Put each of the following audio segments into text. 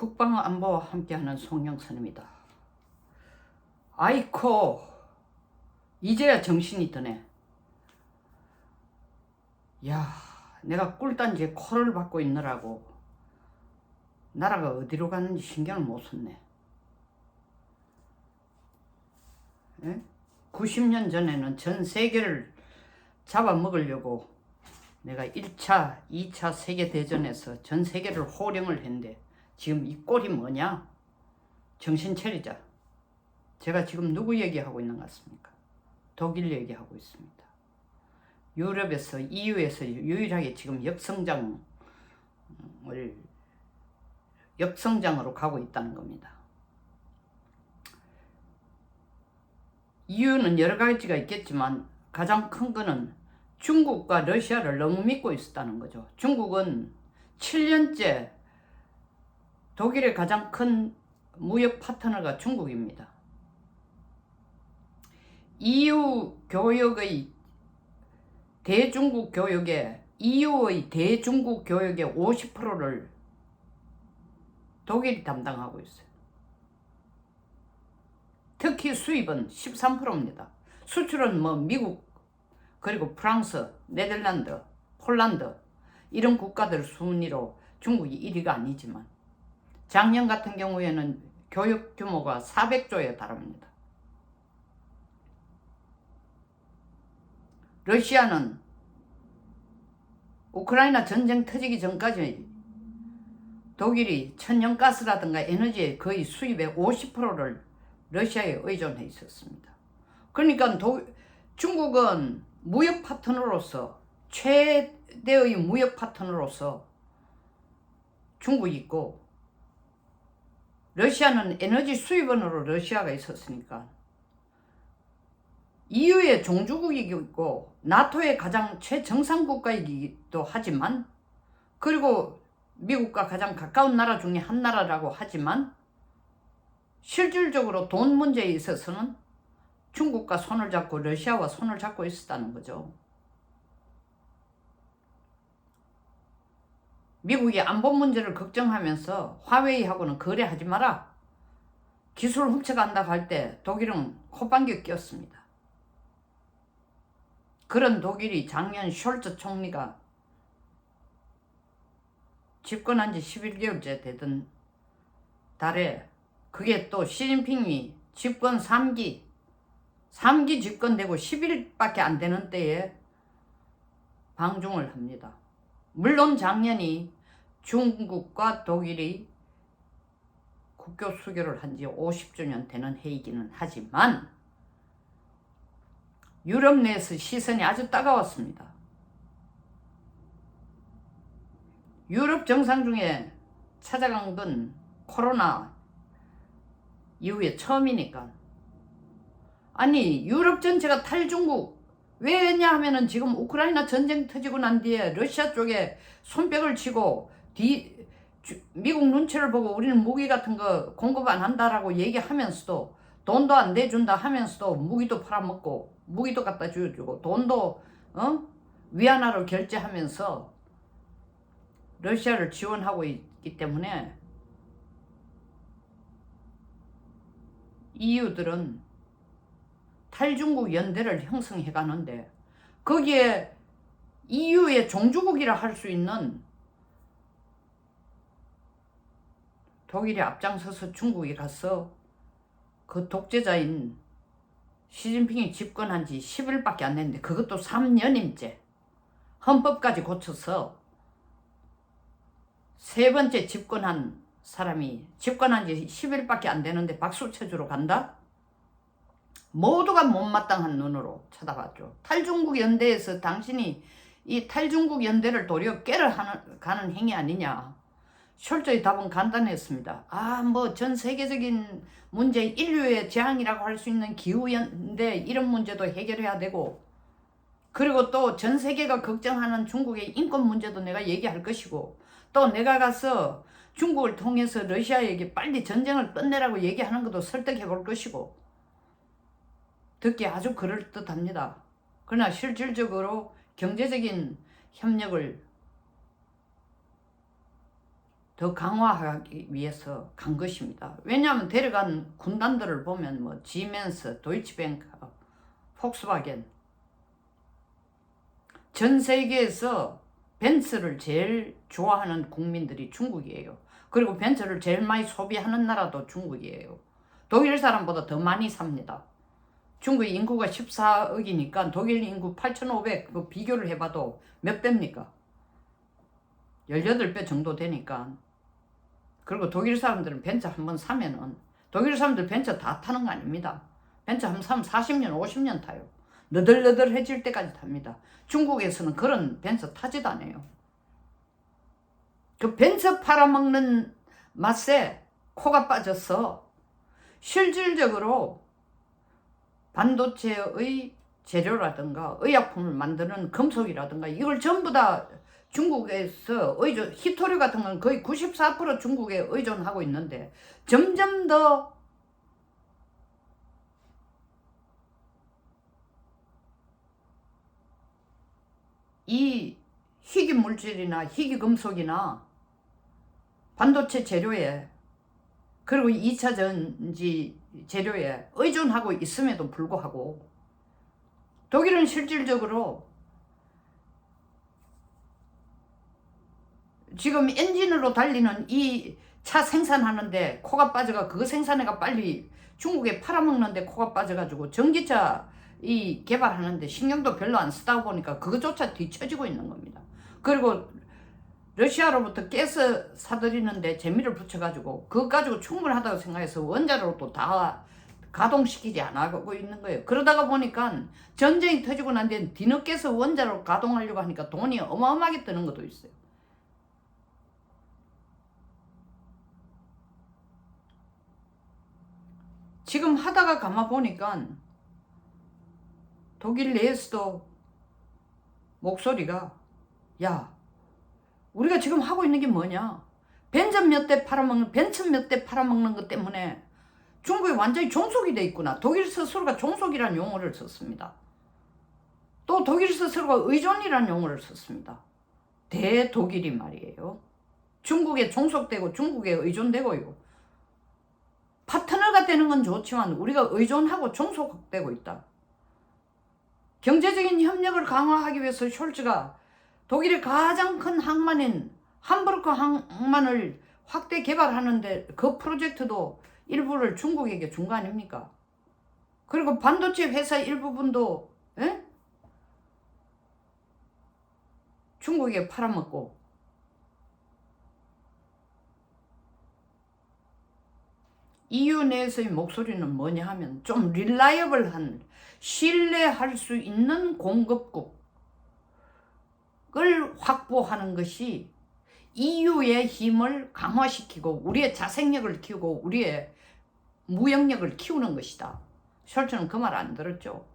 국방안보와 함께하는 송영선입니다. 아이코, 이제야 정신이 드네. 야, 내가 꿀단지에 코를 박고 있느라고 나라가 어디로 가는지 신경을 못 썼네. 90년 전에는 전 세계를 잡아먹으려고 내가 1차, 2차 세계대전에서 전 세계를 호령을 했는데 지금 이 꼴이 뭐냐? 정신 차리자. 제가 지금 누구 얘기하고 있는 것 같습니까? 독일 얘기하고 있습니다. 유럽에서, EU에서 유일하게 지금 역성장으로 가고 있다는 겁니다. 이유는 여러 가지가 있겠지만 가장 큰 거는 중국과 러시아를 너무 믿고 있었다는 거죠. 중국은 7년째 독일의 가장 큰 무역 파트너가 중국입니다. EU 교역의 대중국 교역에 EU의 대중국 교역의 50%를 독일이 담당하고 있어요. 특히 수입은 13%입니다. 수출은 미국, 그리고 프랑스, 네덜란드, 폴란드 이런 국가들 순위로 중국이 1위가 아니지만 작년 같은 경우에는 교역 규모가 400조에 달합니다. 러시아는 우크라이나 전쟁 터지기 전까지 독일이 천연가스라든가 에너지의 거의 수입의 50%를 러시아에 의존해 있었습니다. 그러니까 중국은 무역 파트너로서, 최대의 무역 파트너로서 중국이 있고, 러시아는 에너지 수입원으로 러시아가 있었으니까 EU의 종주국이기도 있고 나토의 가장 최정상국가이기도 하지만, 그리고 미국과 가장 가까운 나라 중에 한 나라라고 하지만 실질적으로 돈 문제에 있어서는 중국과 손을 잡고 러시아와 손을 잡고 있었다는 거죠. 미국이 안보 문제를 걱정하면서 화웨이하고는 거래하지 마라, 기술 훔쳐간다고 할 때 독일은 콧방귀 뀌었습니다. 그런 독일이 작년 숄츠 총리가 집권한 지 11개월째 되던 달에, 그게 또 시진핑이 집권 3기 집권되고 10일밖에 안 되는 때에 방중을 합니다. 물론 작년이 중국과 독일이 국교 수교를 한 지 50주년 되는 해이기는 하지만 유럽 내에서 시선이 아주 따가웠습니다. 유럽 정상 중에 찾아간 건 코로나 이후에 처음이니까. 아니, 유럽 전체가 탈중국, 왜냐 하면은 지금 우크라이나 전쟁 터지고 난 뒤에 러시아 쪽에 손뼉을 치고 미국 눈치를 보고 우리는 무기 같은 거 공급 안 한다라고 얘기하면서도, 돈도 안 대준다 하면서도 무기도 팔아먹고 무기도 갖다 주고 돈도 위안화로 결제하면서 러시아를 지원하고 있기 때문에 EU들은 탈중국 연대를 형성해 가는데, 거기에 EU의 종주국이라 할 수 있는 독일이 앞장서서 중국에 가서 그 독재자인 시진핑이 집권한 지 10일밖에 안 됐는데, 그것도 3년임째 헌법까지 고쳐서 세 번째 집권한 사람이 집권한 지 10일밖에 안 되는데 박수 쳐주러 간다? 모두가 못마땅한 눈으로 쳐다봤죠. 탈중국 연대에서 당신이 이 탈중국 연대를 도리어 깨러 가는 행위 아니냐. 숄츠의 답은 간단했습니다. 전 세계적인 문제, 인류의 재앙이라고 할 수 있는 기후연대 이런 문제도 해결해야 되고, 그리고 또 전 세계가 걱정하는 중국의 인권 문제도 내가 얘기할 것이고, 또 내가 가서 중국을 통해서 러시아에게 빨리 전쟁을 끝내라고 얘기하는 것도 설득해 볼 것이고, 듣기 아주 그럴듯합니다. 그러나 실질적으로 경제적인 협력을 더 강화하기 위해서 간 것입니다. 왜냐하면 데려간 군단들을 보면 뭐 지멘스, 도이치뱅크, 폭스바겐, 전 세계에서 벤츠를 제일 좋아하는 국민들이 중국이에요. 그리고 벤츠를 제일 많이 소비하는 나라도 중국이에요. 독일 사람보다 더 많이 삽니다. 중국의 인구가 14억이니까 독일 인구 8,500 그 비교를 해봐도 몇 배입니까? 18배 정도 되니까. 그리고 독일 사람들은 벤츠 한번 사면은 독일 사람들 벤츠 다 타는 거 아닙니다. 벤츠 한번 사면 40년, 50년 타요. 너덜너덜해질 때까지 탑니다. 중국에서는 그런 벤츠 타지도 않아요. 그 벤츠 팔아먹는 맛에 코가 빠져서 실질적으로 반도체의 재료라든가 의약품을 만드는 금속이라든가 이걸 전부 다 중국에서 히토류 같은 건 거의 94% 중국에 의존하고 있는데 점점 더 이 희귀 물질이나 희귀 금속이나 반도체 재료에 그리고 2차 전지 재료에 의존하고 있음에도 불구하고 독일은 실질적으로 지금 엔진으로 달리는 이 차 생산하는데 코가 빠져가 그거 생산해가 빨리 중국에 팔아먹는데 코가 빠져가지고 전기차 이 개발하는데 신경도 별로 안 쓰다 보니까 그거조차 뒤처지고 있는 겁니다. 그리고 러시아로부터 가스 사들이는데 재미를 붙여가지고 그거 가지고 충분하다고 생각해서 원자로도 또 다 가동시키지 않고 있는 거예요. 그러다가 보니까 전쟁이 터지고 난 뒤에 뒤늦게서 원자로 가동하려고 하니까 돈이 어마어마하게 드는 것도 있어요. 지금 하다가 가만 보니까 독일 내에서도 목소리가 야 우리가 지금 하고 있는 게 뭐냐 벤츠 몇 대 팔아먹는 것 때문에 중국이 완전히 종속이 돼 있구나. 독일 스스로가 종속이라는 용어를 썼습니다. 또 독일 스스로가 의존이라는 용어를 썼습니다. 대독일이 말이에요. 중국에 종속되고 중국에 의존되고요. 파트너가 되는 건 좋지만 우리가 의존하고 종속되고 있다. 경제적인 협력을 강화하기 위해서 숄츠가 독일의 가장 큰 항만인 함부르크 항만을 확대 개발하는데 그 프로젝트도 일부를 중국에게 준 거 아닙니까? 그리고 반도체 회사 일부분도 중국에 팔아먹고 EU 내에서의 목소리는 뭐냐 하면 좀 릴라이어블한 신뢰할 수 있는 공급국을 확보하는 것이 EU의 힘을 강화시키고 우리의 자생력을 키우고 우리의 무역력을 키우는 것이다. 숄츠는 그 말 안 들었죠.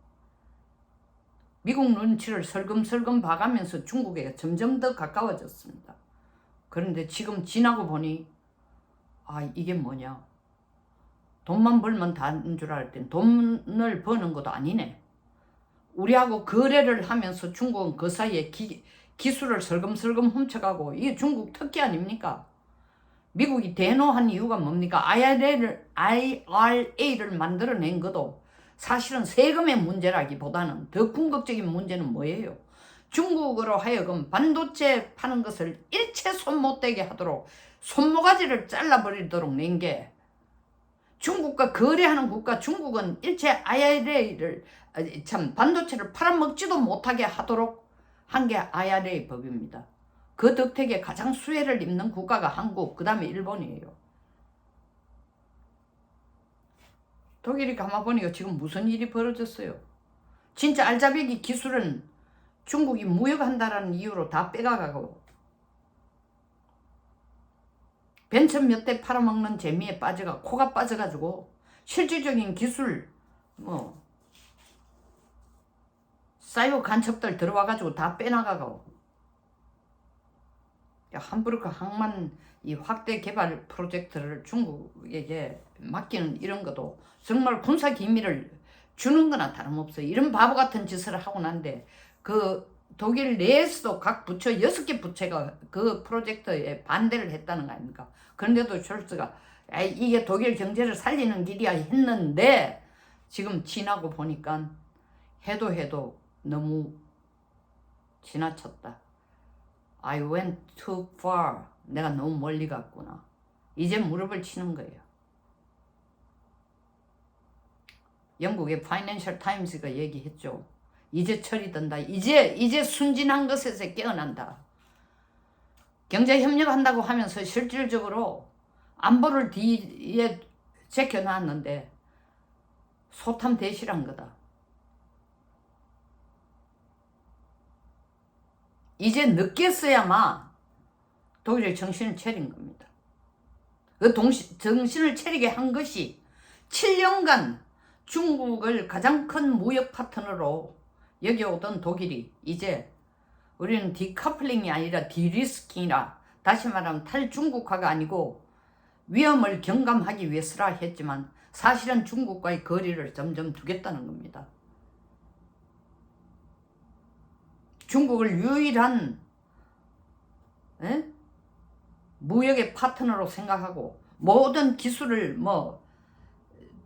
미국 눈치를 설금설금 봐가면서 중국에 점점 더 가까워졌습니다. 그런데 지금 지나고 보니 이게 뭐냐. 돈만 벌면 다인 줄 알 땐 돈을 버는 것도 아니네. 우리하고 거래를 하면서 중국은 그 사이에 기술을 설금설금 훔쳐가고 이게 중국 특기 아닙니까? 미국이 대노한 이유가 뭡니까? IRA를 만들어낸 것도 사실은 세금의 문제라기보다는 더 궁극적인 문제는 뭐예요? 중국으로 하여금 반도체 파는 것을 일체 손 못 대게 하도록 손모가지를 잘라버리도록 낸 게 중국과 거래하는 국가 중국은 일체 IRA를 반도체를 팔아먹지도 못하게 하도록 한 게 IRA 법입니다. 그 덕택에 가장 수혜를 입는 국가가 한국, 그 다음에 일본이에요. 독일이 가만 보니까 지금 무슨 일이 벌어졌어요. 진짜 알짜배기 기술은 중국이 무역한다라는 이유로 다 빼가가고 벤츠 몇 대 팔아먹는 재미에 빠져가 코가 빠져가지고 실질적인 기술 사이버 간첩들 들어와가지고 다 빼나가고 함부르크 항만 이 확대 개발 프로젝트를 중국에게 맡기는 이런 것도 정말 군사 기밀을 주는 거나 다름없어요. 이런 바보 같은 짓을 하고 난데 그 독일 내에서도 각 부처 6개 부처가 그 프로젝트에 반대를 했다는 거 아닙니까? 그런데도 숄츠가 이게 독일 경제를 살리는 길이야 했는데 지금 지나고 보니까 해도 너무 지나쳤다. I went too far. 내가 너무 멀리 갔구나. 이제 무릎을 치는 거예요. 영국의 파이낸셜 타임스가 얘기했죠. 이제 철이 든다. 이제 순진한 것에서 깨어난다. 경제협력한다고 하면서 실질적으로 안보를 뒤에 제껴놨는데 소탐 대실한 거다. 이제 늦겠어야만 독일이 정신을 차린 겁니다. 그 정신을 차리게 한 것이 7년간 중국을 가장 큰 무역 파트너로 여겨오던 독일이 이제 우리는 디커플링이 아니라 디리스킹이라, 다시 말하면 탈중국화가 아니고 위험을 경감하기 위해서라 했지만 사실은 중국과의 거리를 점점 두겠다는 겁니다. 중국을 유일한 무역의 파트너로 생각하고 모든 기술을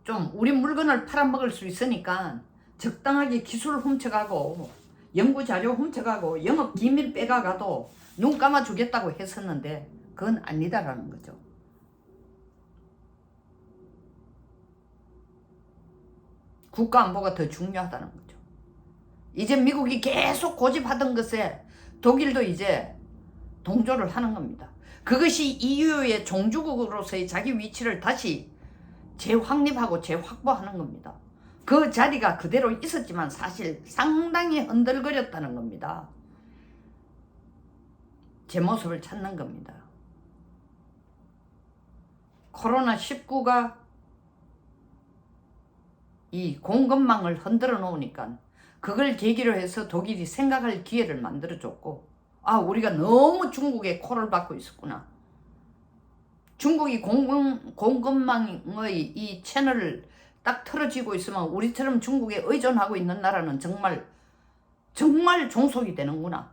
좀 우리 물건을 팔아먹을 수 있으니까 적당하게 기술 훔쳐가고 연구자료 훔쳐가고 영업 기밀 빼가가도 눈 감아주겠다고 했었는데 그건 아니다라는 거죠. 국가안보가 더 중요하다는 거죠. 이제 미국이 계속 고집하던 것에 독일도 이제 동조를 하는 겁니다. 그것이 EU의 종주국으로서의 자기 위치를 다시 재확립하고 재확보하는 겁니다. 그 자리가 그대로 있었지만 사실 상당히 흔들거렸다는 겁니다. 제 모습을 찾는 겁니다. 코로나19가 이 공급망을 흔들어 놓으니까 그걸 계기로 해서 독일이 생각할 기회를 만들어줬고, 우리가 너무 중국에 코를 박고 있었구나. 중국이 공급망의 이 채널을 딱 틀어지고 있으면 우리처럼 중국에 의존하고 있는 나라는 정말 종속이 되는구나.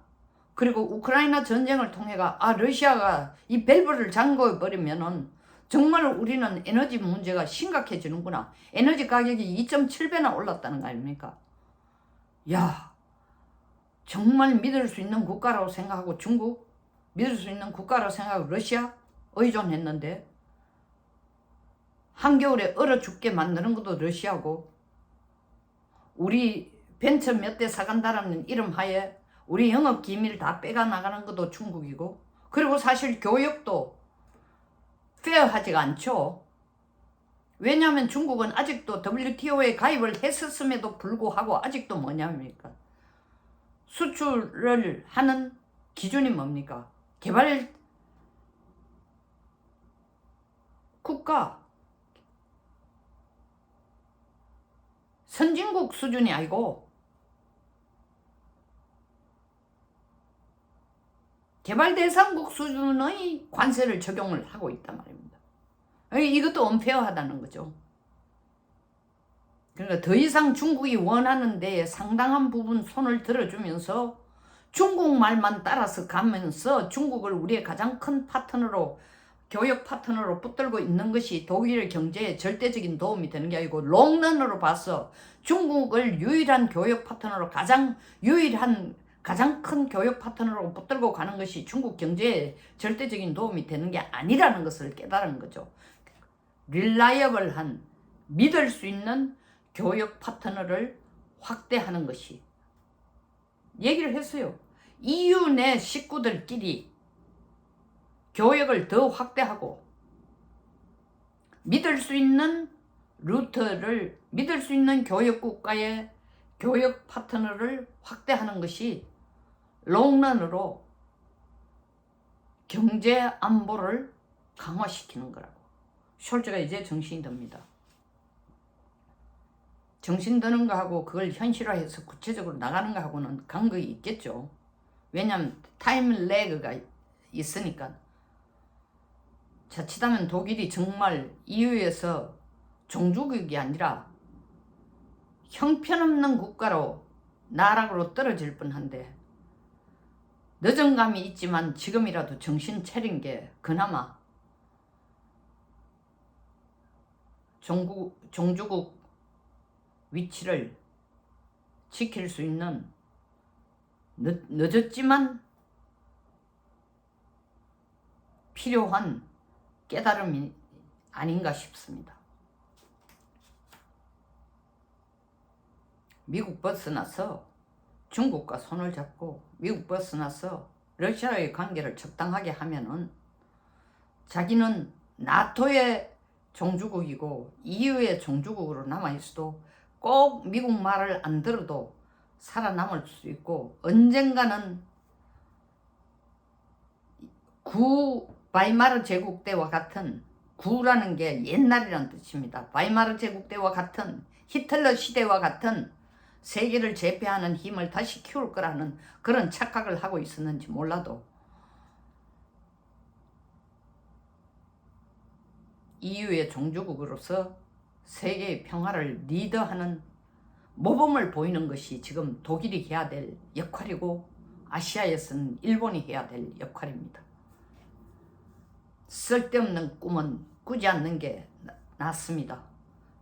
그리고 우크라이나 전쟁을 통해가 러시아가 이 밸브를 잠궈버리면은 정말 우리는 에너지 문제가 심각해지는구나. 에너지 가격이 2.7배나 올랐다는 거 아닙니까? 야, 정말 믿을 수 있는 국가라고 생각하고 중국, 믿을 수 있는 국가라고 생각하고 러시아 의존했는데 한겨울에 얼어 죽게 만드는 것도 러시아고, 우리 벤처 몇 대 사간다라는 이름 하에 우리 영업 기밀 다 빼가 나가는 것도 중국이고, 그리고 사실 교역도 페어하지가 않죠. 왜냐하면 중국은 아직도 WTO에 가입을 했었음에도 불구하고 아직도 뭐냐입니까? 수출을 하는 기준이 뭡니까? 개발 국가, 선진국 수준이 아니고 개발대상국 수준의 관세를 적용을 하고 있단 말입니다. 이것도 언페어하다는 거죠. 그러니까 더 이상 중국이 원하는 데에 상당한 부분 손을 들어주면서 중국 말만 따라서 가면서 중국을 우리의 가장 큰 파트너로, 교역 파트너로 붙들고 있는 것이 독일의 경제에 절대적인 도움이 되는 게 아니고, 롱런으로 봐서 중국을 유일한 교역 파트너로, 가장 큰 교역 파트너로 붙들고 가는 것이 중국 경제에 절대적인 도움이 되는 게 아니라는 것을 깨달은 거죠. 릴라이어블한, 믿을 수 있는 교역 파트너를 확대하는 것이, 얘기를 했어요. EU 내 식구들끼리 교역을 더 확대하고 믿을 수 있는 루트를, 믿을 수 있는 교역 국가의 교역 파트너를 확대하는 것이 롱런으로 경제 안보를 강화시키는 거라고. 숄츠가 이제 정신이 듭니다. 정신 드는 거하고 그걸 현실화해서 구체적으로 나가는 거하고는 간극이 있겠죠. 왜냐하면 타임 레그가 있으니까. 자칫하면 독일이 정말 EU에서 종주국이 아니라 형편없는 국가로, 나락으로 떨어질 뻔한데 늦은 감이 있지만 지금이라도 정신 차린 게 그나마 종주국 위치를 지킬 수 있는 늦었지만 필요한 깨달음이 아닌가 싶습니다. 미국 벗어나서 중국과 손을 잡고 미국 벗어나서 러시아의 관계를 적당하게 하면은 자기는 나토의 종주국이고 EU의 종주국으로 남아있어도 꼭 미국 말을 안 들어도 살아남을 수 있고 언젠가는 바이마르 제국 때와 같은 구라는 게 옛날이란 뜻입니다. 바이마르 제국 때와 같은 히틀러 시대와 같은 세계를 제패하는 힘을 다시 키울 거라는 그런 착각을 하고 있었는지 몰라도 EU의 종주국으로서 세계의 평화를 리더하는 모범을 보이는 것이 지금 독일이 해야 될 역할이고 아시아에서는 일본이 해야 될 역할입니다. 쓸데없는 꿈은 꾸지 않는 게 낫습니다.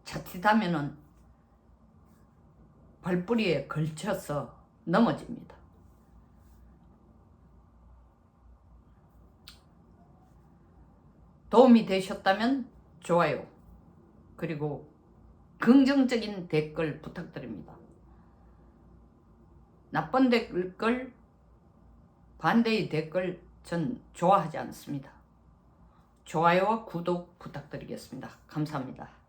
자칫하면은 발뿌리에 걸쳐서 넘어집니다. 도움이 되셨다면 좋아요, 그리고 긍정적인 댓글 부탁드립니다. 나쁜 댓글, 반대의 댓글 전 좋아하지 않습니다. 좋아요와 구독 부탁드리겠습니다. 감사합니다.